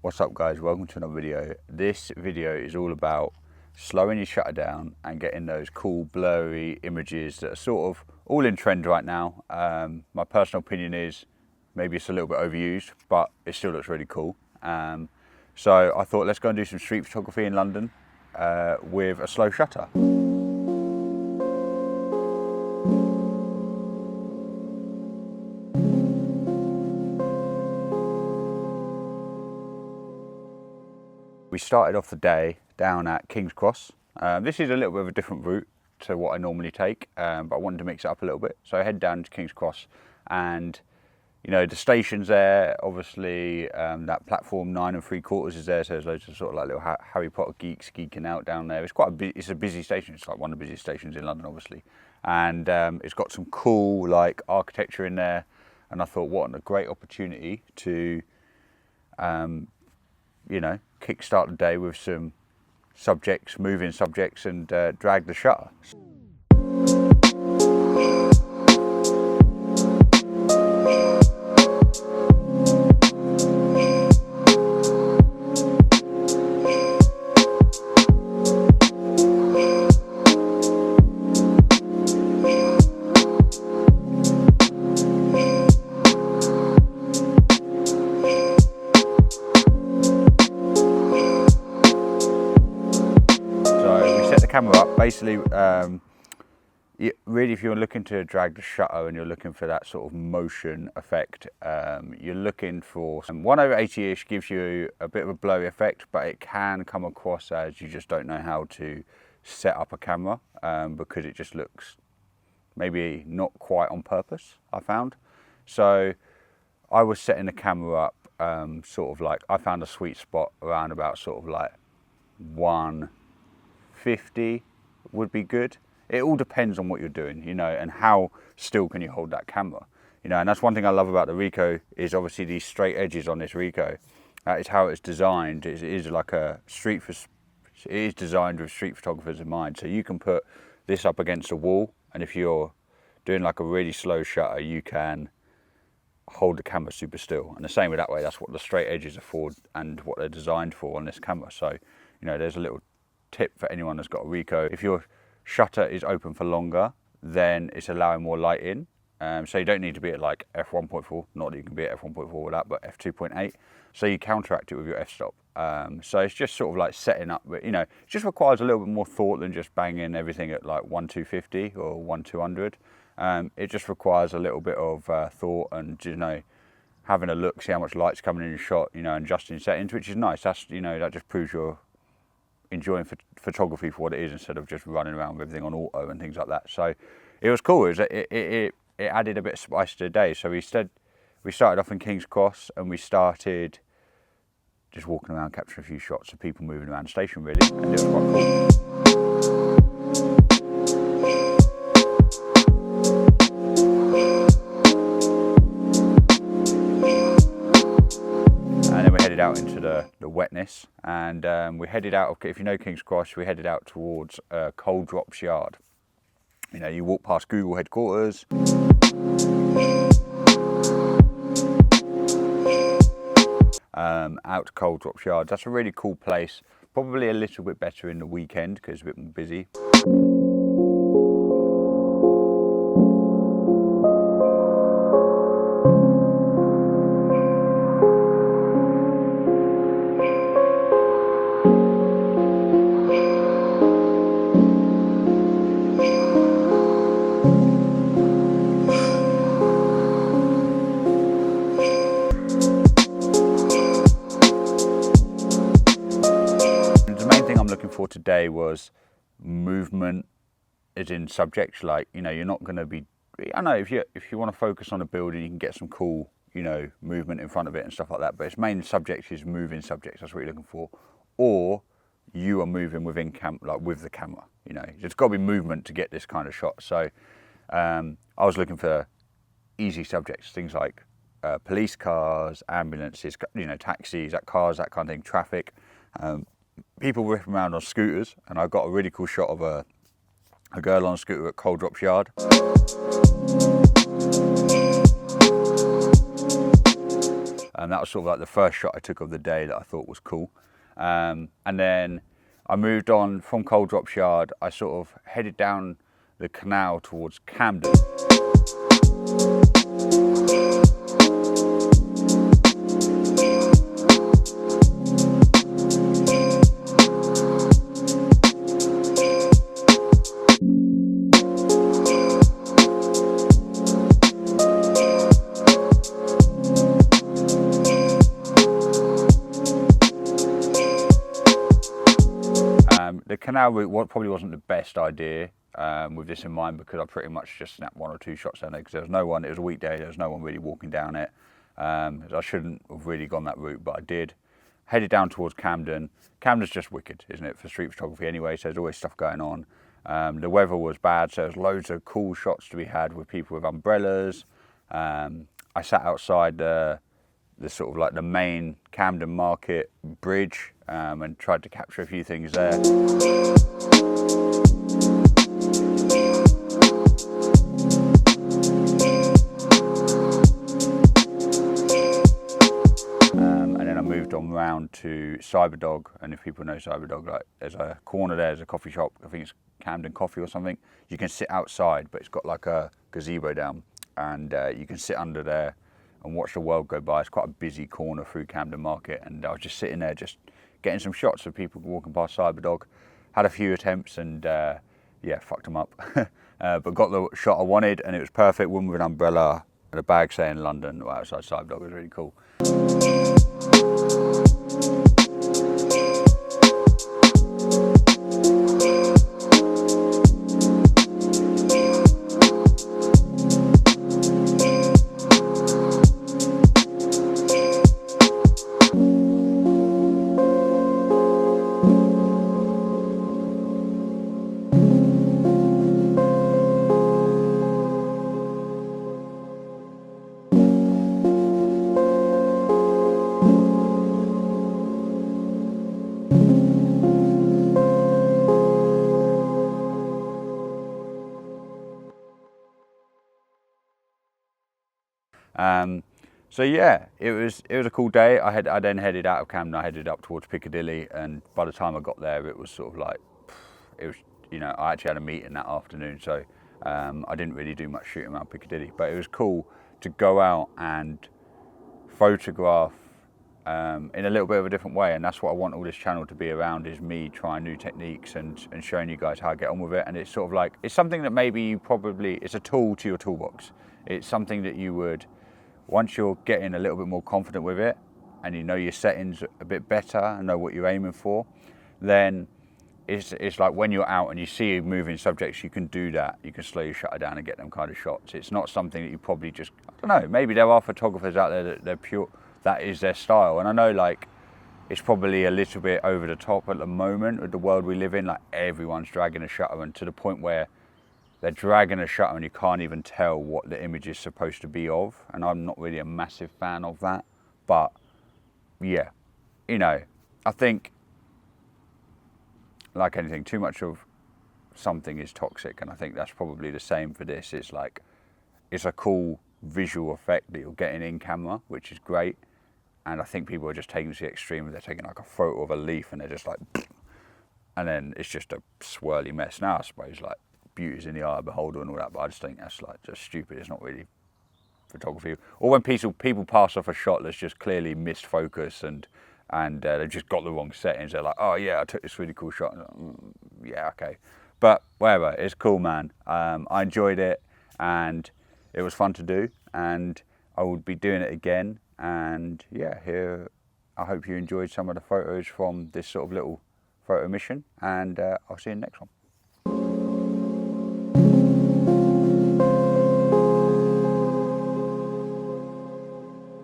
What's up guys, welcome to another video. This video is all about slowing your shutter down and getting those cool blurry images that are sort of all in trend right now. My personal opinion is maybe it's a little bit overused, but it still looks really cool. So I thought let's go and do some street photography in London with a slow shutter. We started off the day down at King's Cross. This is a little bit of a different route to what I normally take, but I wanted to mix it up a little bit. So I head down to King's Cross and, you know, the station's there, obviously that platform 9 3/4 is there, so there's loads of sort of like little Harry Potter geeks geeking out down there. It's quite it's a busy station, it's like one of the busiest stations in London obviously. And it's got some cool like architecture in there, and I thought what a great opportunity to you know, kickstart the day with some subjects, moving subjects, and drag the shutter. Camera up basically. Really, if you're looking to drag the shutter and you're looking for that sort of motion effect, you're looking for some 1/80ish gives you a bit of a blurry effect, but it can come across as you just don't know how to set up a camera because it just looks maybe not quite on purpose, I found. So I was setting the camera up sort of like, I found a sweet spot around about sort of like 150 would be good. It all depends on what you're doing, you know, and how still can you hold that camera, you know. And that's one thing I love about the Ricoh is obviously these straight edges on this Ricoh. That is how it's designed. It is like a it is designed with street photographers in mind. So you can put this up against a wall, and if you're doing like a really slow shutter, you can hold the camera super still. And the same with that way, that's what the straight edges are for and what they're designed for on this camera. So, you know, there's a little tip for anyone that's got a Ricoh. If your shutter is open for longer, then it's allowing more light in. So you don't need to be at like f1.4, not that you can be at f1.4 with that, but f2.8. So you counteract it with your f-stop. So it's just sort of like setting up, you know, it just requires a little bit more thought than just banging everything at like 1/250 or 1/200. It just requires a little bit of thought and, you know, having a look, see how much light's coming in your shot, you know, and adjusting settings, which is nice. That's, you know, that just proves you're enjoying photography for what it is instead of just running around with everything on auto and things like that. So it was cool. It added a bit of spice to the day. So we started off in King's Cross and we started just walking around, capturing a few shots of people moving around the station really, and it was quite cool. Out into the wetness, and we headed out of, if you know King's Cross, we headed out towards Coal Drops Yard. You know, you walk past Google headquarters, out to Coal Drops Yard. That's a really cool place, probably a little bit better in the weekend because it's a bit more busy. For today was movement as in subjects, like, you know, you're not going to be, I know if you want to focus on a building, you can get some cool, you know, movement in front of it and stuff like that, but its main subject is moving subjects. That's what you're looking for, or you are moving within like with the camera, you know, there's got to be movement to get this kind of shot. So I was looking for easy subjects, things like police cars, ambulances, you know, taxis, cars, that kind of thing, traffic, people whipping around on scooters, and I got a really cool shot of a girl on a scooter at Coal Drops Yard. And that was sort of like the first shot I took of the day that I thought was cool. And then I moved on from Coal Drops Yard. I sort of headed down the canal towards Camden. The canal route probably wasn't the best idea with this in mind, because I pretty much just snapped 1 or 2 shots down there because there was no one. It was a weekday, there was no one really walking down it. I shouldn't have really gone that route, but I did. Headed down towards Camden. Camden's just wicked, isn't it, for street photography anyway, so there's always stuff going on. The weather was bad, so there's loads of cool shots to be had with people with umbrellas. I sat outside the sort of like the main Camden Market bridge and tried to capture a few things there. And then I moved on round to Cyberdog, and if people know Cyberdog, like there's a corner there's a coffee shop, I think it's Camden Coffee or something. You can sit outside, but it's got like a gazebo down, and you can sit under there and watch the world go by. It's quite a busy corner through Camden Market, and I was just sitting there just getting some shots of people walking past Cyberdog. Had a few attempts and yeah, fucked them up. But got the shot I wanted, and it was perfect. Woman with an umbrella and a bag saying London outside Cyberdog. It was really cool. So yeah, it was a cool day. I then headed out of Camden. I headed up towards Piccadilly, and by the time I got there, it was sort of like, it was, you know, I actually had a meeting that afternoon, so I didn't really do much shooting around Piccadilly. But it was cool to go out and photograph in a little bit of a different way, and that's what I want all this channel to be around, is me trying new techniques and showing you guys how I get on with it. And it's sort of like, it's something that maybe you probably, it's a tool to your toolbox. It's something that you would, once you're getting a little bit more confident with it and you know your settings a bit better and know what you're aiming for, then it's like when you're out and you see moving subjects, you can do that. You can slowly shut it down and get them kind of shots. It's not something that you probably just, I don't know, maybe there are photographers out there that they're pure, that is their style. And I know like it's probably a little bit over the top at the moment with the world we live in. Like everyone's dragging a shutter, and to the point where they're dragging a shutter and you can't even tell what the image is supposed to be of. And I'm not really a massive fan of that. But yeah, you know, I think like anything, too much of something is toxic. And I think that's probably the same for this. It's like, it's a cool visual effect that you're getting in camera, which is great. And I think people are just taking it to the extreme. They're taking like a photo of a leaf and they're just like, and then it's just a swirly mess. Now I suppose like, beauty's in the eye of the beholder and all that, but I just think that's like just stupid. It's not really photography. Or when people pass off a shot that's just clearly missed focus and they've just got the wrong settings. They're like, oh yeah, I took this really cool shot. Yeah, okay. But whatever, it's cool, man. I enjoyed it and it was fun to do, and I would be doing it again. And yeah, here, I hope you enjoyed some of the photos from this sort of little photo mission, and I'll see you in the next one.